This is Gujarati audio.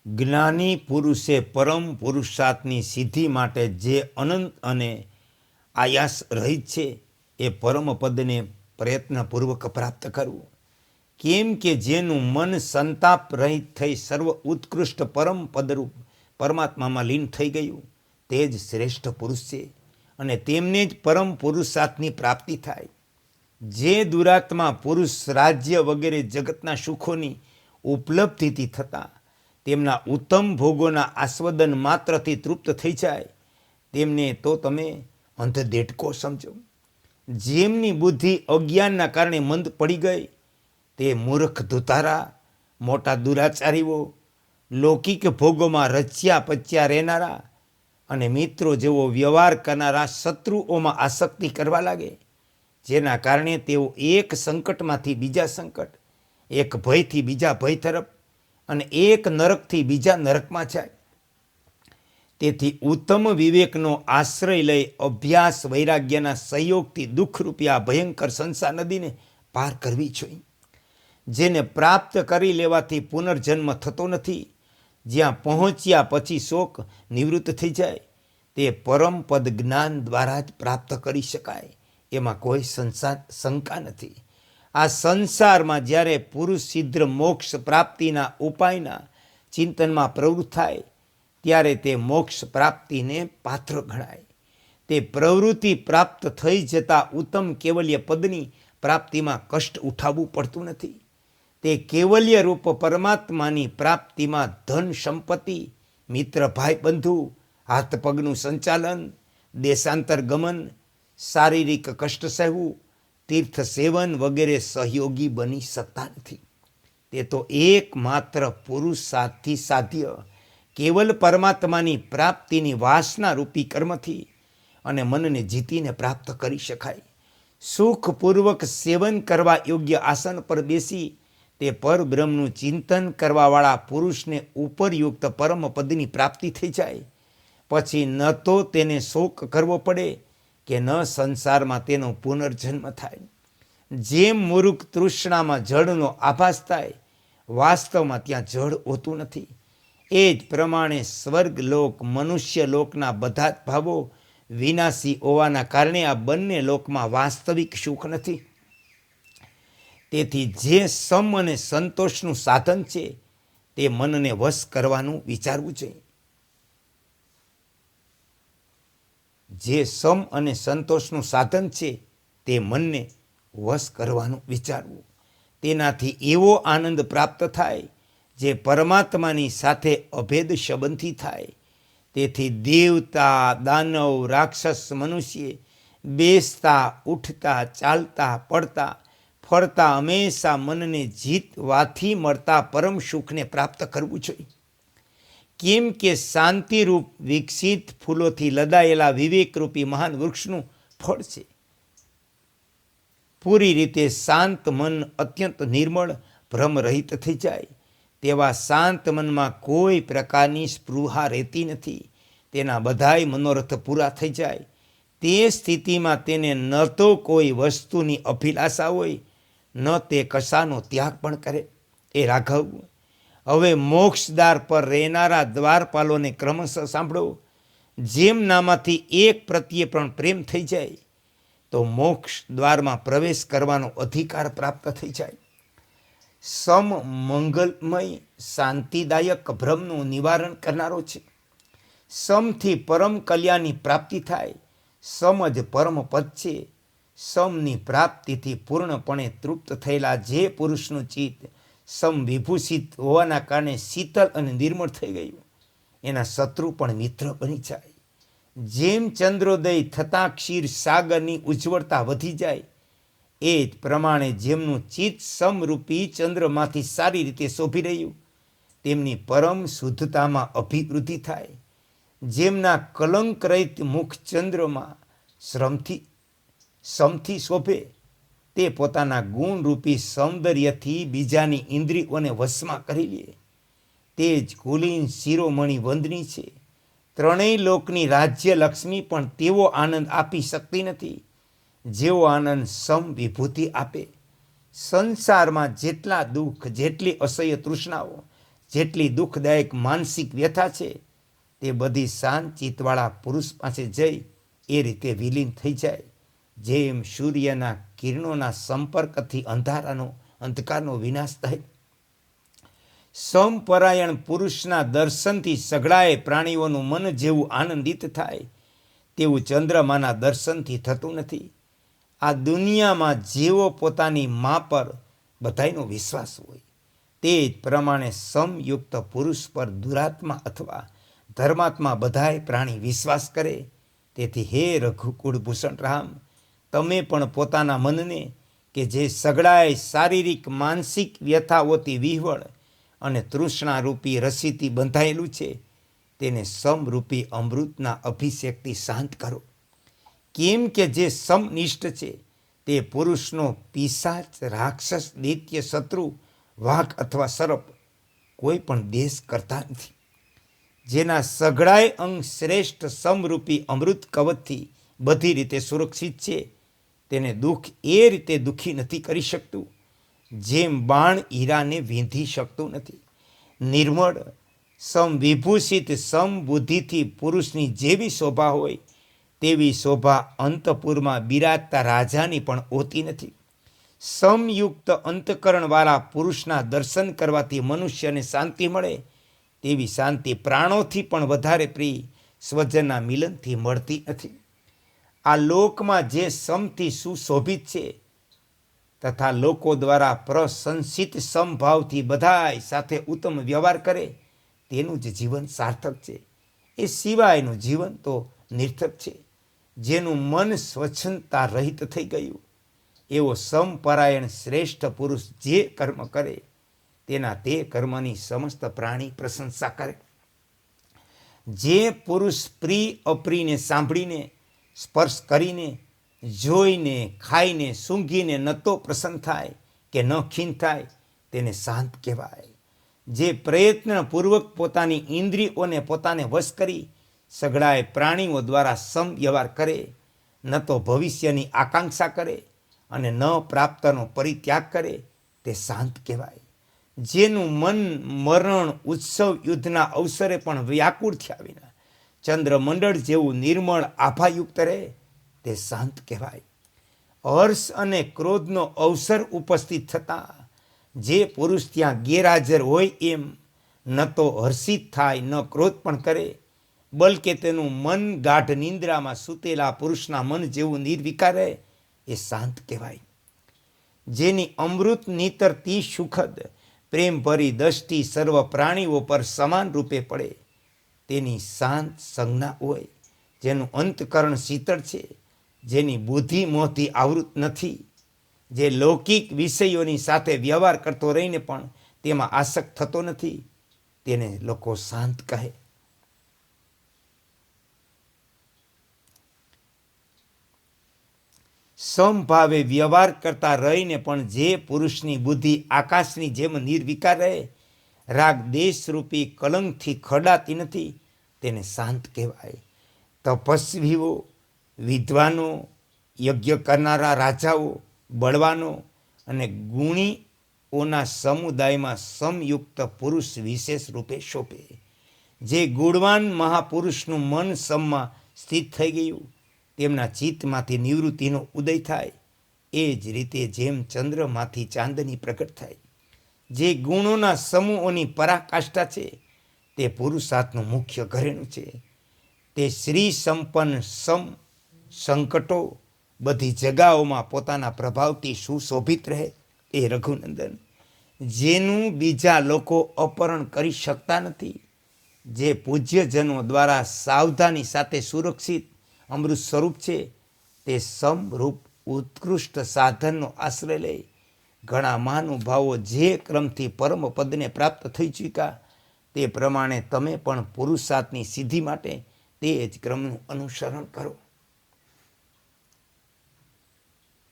જ્ઞાની પુરુષે પરમ પુરુષાર્થની સિદ્ધિ માટે જે અનંત અને આયાસ રહિત છે એ પરમ પદને પ્રયત્નપૂર્વક પ્રાપ્ત કરવું. કેમ કે જેનું મન સંતાપ રહિત થઈ સર્વ ઉત્કૃષ્ટ પરમ પદરૂપ પરમાત્મામાં લીન થઈ ગયું તે જ શ્રેષ્ઠ પુરુષ છે અને તેમને જ પરમ પુરુષાર્થની પ્રાપ્તિ થાય. જે દુરાત્મા પુરુષ રાજ્ય વગેરે જગતના સુખોની ઉપલબ્ધિથી થતા તેમના ઉત્તમ ભોગોના આસ્વાદન માત્રથી તૃપ્ત થઈ જાય તેમને તો તમે અંધ દેડકો સમજો. જેમની બુદ્ધિ અજ્ઞાનના કારણે મંદ પડી ગઈ તે મૂર્ખ ધુતારા, મોટા દુરાચારીઓ, લૌકિક ભોગોમાં રચ્યા પચ્યા રહેનારા અને મિત્રો જેવો વ્યવહાર કરનારા શત્રુઓમાં આસક્તિ કરવા લાગે, જેના કારણે તેઓ એક સંકટમાંથી બીજા સંકટ, એક ભયથી બીજા ભય તરફ અને એક નરકથી બીજા નરકમાં જાય. તેથી ઉત્તમ વિવેકનો આશ્રય લઈ અભ્યાસ વૈરાગ્યના સહયોગથી દુઃખરૂપી આ ભયંકર સંસાર નદીને પાર કરવી જોઈએ, જેને પ્રાપ્ત કરી લેવાથી પુનર્જન્મ થતો નથી. જ્યાં પહોંચ્યા પછી શોક નિવૃત્ત થઈ જાય તે પરમ પદ જ્ઞાન દ્વારા જ પ્રાપ્ત કરી શકાય, એમાં કોઈ શંકા નથી. આ સંસારમાં જ્યારે પુરુષ શીઘ્ર મોક્ષ પ્રાપ્તિના ઉપાયના ચિંતનમાં પ્રવૃત્ત થાય ત્યારે તે મોક્ષ પ્રાપ્તિને પાત્ર ગણાય. તે પ્રવૃત્તિ પ્રાપ્ત થઈ જતાં ઉત્તમ કેવલ્ય પદની પ્રાપ્તિમાં કષ્ટ ઉઠાવવું પડતું નથી. તે કેવલ્ય રૂપ પરમાત્માની પ્રાપ્તિમાં ધન સંપત્તિ, મિત્ર ભાઈ બંધુ, હાથ પગનું સંચાલન, દેશાંતર ગમન, શારીરિક કષ્ટ સહેવું, તીર્થ સેવન વગેરે સહયોગી બની શકતા નથી. તે તો એકમાત્ર પુરુષાર્થથી સાધ્ય કેવલ પરમાત્માની પ્રાપ્તિની વાસના રૂપી કર્મથી અને મનને જીતીને પ્રાપ્ત કરી શકાય. સુખપૂર્વક સેવન કરવા યોગ્ય આસન પર બેસી તે પરબ્રહ્મનું ચિંતન કરવાવાળા પુરુષને ઉપરયુક્ત પરમ પદની પ્રાપ્તિ થઈ જાય પછી ન તો તેને શોક કરવો પડે કે ન સંસારમાં તેનો પુનર્જન્મ થાય. જેમ મૂર્ખ તૃષ્ણામાં જળનો આભાસ થાય, વાસ્તવમાં ત્યાં જળ હોતું નથી. એ જ પ્રમાણે સ્વર્ગલોક, મનુષ્ય લોકના બધા જ ભાવો વિનાશી હોવાના કારણે આ બંને લોકમાં વાસ્તવિક સુખ નથી. તેથી જે સમ અને સંતોષનું સાધન છે તે મનને વશ કરવાનું વિચારવું જોઈએ. જે સમ અને સંતોષનું સાધન છે તે મનને વશ કરવાનું વિચારવું. તેનાથી એવો આનંદ પ્રાપ્ત થાય જે પરમાત્માની સાથે અભેદ સંબંધી થાય. તેથી દેવતા, દાનવ, રાક્ષસ, મનુષ્ય બેસતા, ઉઠતા, ચાલતા, પડતા, ફરતા હંમેશા મનને જીતવાથી મળતા પરમ સુખને પ્રાપ્ત કરવું જોઈએ. કેમ કે શાંતિરૂપ વિકસિત ફૂલોથી લદાયેલા વિવેકરૂપી મહાન વૃક્ષનું ફળ છે. પૂરી રીતે શાંત મન અત્યંત નિર્મળ, ભ્રમરહિત થઈ જાય તેવા શાંત મનમાં કોઈ પ્રકારની સ્પૃહા રહેતી નથી. તેના બધાય મનોરથ પૂરા થઈ જાય તે સ્થિતિમાં તેને ન તો કોઈ વસ્તુની અભિલાષા હોય, ન તે કશાનો ત્યાગ પણ કરે. એ રાઘવ, હવે મોક્ષદ્વાર પર રહેનારા દ્વારપાલોને ક્રમશઃ સાંભળો. જેમનામાંથી એક પ્રત્યે પણ પ્રેમ થઈ જાય તો મોક્ષ દ્વારમાં પ્રવેશ કરવાનો અધિકાર પ્રાપ્ત થઈ જાય. સમ મંગલમય, શાંતિદાયક ભ્રમનું નિવારણ કરનારો છે. સમથી પરમ કલ્યાણની પ્રાપ્તિ થાય. સમ જ પરમ પદ છે. સમની પ્રાપ્તિથી પૂર્ણપણે તૃપ્ત થયેલા જે પુરુષનું ચિત્ત સમ વિભૂષિત હોવાના કારણે શીતળ અને નિર્મળ થઈ ગયું, એના શત્રુ પણ મિત્ર બની જાય. જેમ ચંદ્રોદય થતાં ક્ષીર સાગરની ઉજ્જવળતા વધી જાય એ જ પ્રમાણે જેમનું ચિત્ત સમરૂપી ચંદ્રમાંથી સારી રીતે શોભી રહ્યું તેમની પરમ શુદ્ધતામાં અભિવૃદ્ધિ થાય. જેમના કલંકરહિત મુખ ચંદ્રમાં સમથી શોભે તે પોતાના ગુણરૂપી સૌંદર્યથી બીજાની ઇન્દ્રિયોને વશમાં કરી લે. તે જ કુલીન શિરોમણી વંદની છે. ત્રણેય લોકની રાજ્ય લક્ષ્મી પણ તેવો આનંદ આપી શકતી નથી જેવો આનંદ સમ વિભૂતિ આપે. સંસારમાં જેટલા દુઃખ, જેટલી અસહ્ય તૃષ્ણાઓ, જેટલી દુઃખદાયક માનસિક વ્યથા છે તે બધી શાંત ચિત્તવાળા પુરુષ પાસે જઈ એ રીતે વિલીન થઈ જાય, જેમ સૂર્યના કિરણોના સંપર્કથી અંધકારનો વિનાશ થાય. સમપરાયણ પુરુષના દર્શનથી સઘળાએ પ્રાણીઓનું મન જેવું આનંદિત થાય તેવું ચંદ્રમાના દર્શનથી થતું નથી. આ દુનિયામાં જેવો પોતાની મા પર બધાયનો વિશ્વાસ હોય તે જ પ્રમાણે સમયુક્ત પુરુષ પર દુરાત્મા અથવા ધર્માત્મા બધાય પ્રાણી વિશ્વાસ કરે. તેથી હે રઘુકુળભૂષણ રામ, તમે પણ પોતાના મનને કે જે સઘળાએ શારીરિક માનસિક વ્યથાઓથી વિહવળ અને તૃષ્ણારૂપી રસીથી બંધાયેલું છે તેને સમરૂપી અમૃતના અભિષેકથી શાંત કરો. કેમ કે જે સમનિષ્ઠ છે તે પુરુષનો પિશાચ, રાક્ષસ, દૈત્ય, શત્રુ, વાઘ અથવા સર્પ કોઈ પણ દેશ કરતા નથી. જેના સઘળાય અંગ શ્રેષ્ઠ સમરૂપી અમૃત કવચથી બધી રીતે સુરક્ષિત છે તેને દુઃખ એ રીતે દુઃખી નથી કરી શકતું જેમ બાણ હીરાને વીંધી શકતું નથી. નિર્મળ સમવિભૂષિત સમબુદ્ધિથી પુરુષની જેવી શોભા હોય તેવી શોભા અંતપુરમાં બિરાજતા રાજાની પણ હોતી નથી. સમયુક્ત અંતકરણવાળા પુરુષના દર્શન કરવાથી મનુષ્યને શાંતિ મળે તેવી શાંતિ પ્રાણોથી પણ વધારે પ્રિય સ્વજનના મિલનથી મળતી નથી. આ લોકમાં જે સમથી સુશોભિત છે તથા લોકો દ્વારા પ્રશંસિત સમભાવથી બધાય સાથે ઉત્તમ વ્યવહાર કરે તેનું જ જીવન સાર્થક છે. એ સિવાયનું જીવન તો નિર્થક છે. જેનું મન સ્વચ્છતા રહિત થઈ ગયું એવો સમપરાયણ શ્રેષ્ઠ પુરુષ જે કર્મ કરે તેના તે કર્મની સમસ્ત પ્રાણી પ્રશંસા કરે. જે પુરુષ પ્રિય અપ્રિયને સાંભળીને, સ્પર્શ કરીને, જોઈને, ખાઈને, સૂંઘીને ન તો પ્રસન્ન થાય કે ન ખીન થાય તેને શાંત કહેવાય. જે પ્રયત્નપૂર્વક પોતાની ઇન્દ્રિયોને પોતાને વશ કરી સઘળાએ પ્રાણીઓ દ્વારા સમ વ્યવહાર કરે, ન તો ભવિષ્યની આકાંક્ષા કરે અને ન પ્રાપ્તનો પરિત્યાગ કરે તે શાંત કહેવાય. જેનું મન મરણ, ઉત્સવ, યુદ્ધના અવસરે પણ વ્યાકુળ થયા વિના ચંદ્રમંડળ જેવું નિર્મળ આભાયુક્ત રહે તે શાંત કહેવાય. હર્ષ અને ક્રોધનો અવસર ઉપસ્થિત થતાં જે પુરુષ ત્યાં ગેરહાજર હોય એમ ન તો હર્ષિત થાય ન ક્રોધ પણ કરે, બલકે તેનું મન ગાઢ નિંદ્રામાં સૂતેલા પુરુષના મન જેવું નિર્વિકાર રહે એ શાંત કહેવાય. જેની અમૃત નીતરતી સુખદ પ્રેમ ભરી દ્રષ્ટિ સર્વ પ્રાણીઓ પર સમાન રૂપે પડે તેની શાંત સંજ્ઞા હોય. જેનું અંતકરણ શીતળ છે, જેની બુદ્ધિ મોહથી આવૃત નથી, જે લૌકિક વિષયોની સાથે વ્યવહાર કરતો રહીને પણ તેમાં આસક્ત થતો નથી તેને લોકો શાંત કહે. સમભાવે વ્યવહાર કરતા રહીને પણ જે પુરુષની બુદ્ધિ આકાશની જેમ નિર્વિકાર રહે, રાગ દેશરૂપી કલંકથી ખરડાતી નથી તેને શાંત કહેવાય. તપસ્વીઓ, વિદ્વાનો, યજ્ઞ કરનારા રાજાઓ, બળવાનો અને ગુણીઓના સમુદાયમાં સમયુક્ત પુરુષ વિશેષ રૂપે શોભે. જે ગુણવાન મહાપુરુષનું મન સમમાં સ્થિત થઈ ગયું તેમના ચિત્તમાંથી નિવૃત્તિનો ઉદય થાય એ જ રીતે જેમ ચંદ્રમાંથી ચાંદની પ્રગટ થાય. જે ગુણોના સમૂહોની પરાકાષ્ઠા છે તે પુરુષાર્થનું મુખ્ય ઘરેણું છે. તે શ્રી સંપન્ન સંકટો બધી જગાઓમાં પોતાના પ્રભાવથી સુશોભિત રહે એ રઘુનંદન. જેનું બીજા લોકો અપહરણ કરી શકતા નથી, જે પૂજ્યજનો દ્વારા સાવધાની સાથે સુરક્ષિત અમૃત સ્વરૂપ છે તે સમરૂપ ઉત્કૃષ્ટ સાધનનો આશ્રય લે. ઘણા મહાનુભાવો જે ક્રમથી પરમ પદને પ્રાપ્ત થઈ ચૂક્યા તે પ્રમાણે તમે પણ પુરુષાર્થની સિદ્ધિ માટે તે જ ક્રમનું અનુસરણ કરો.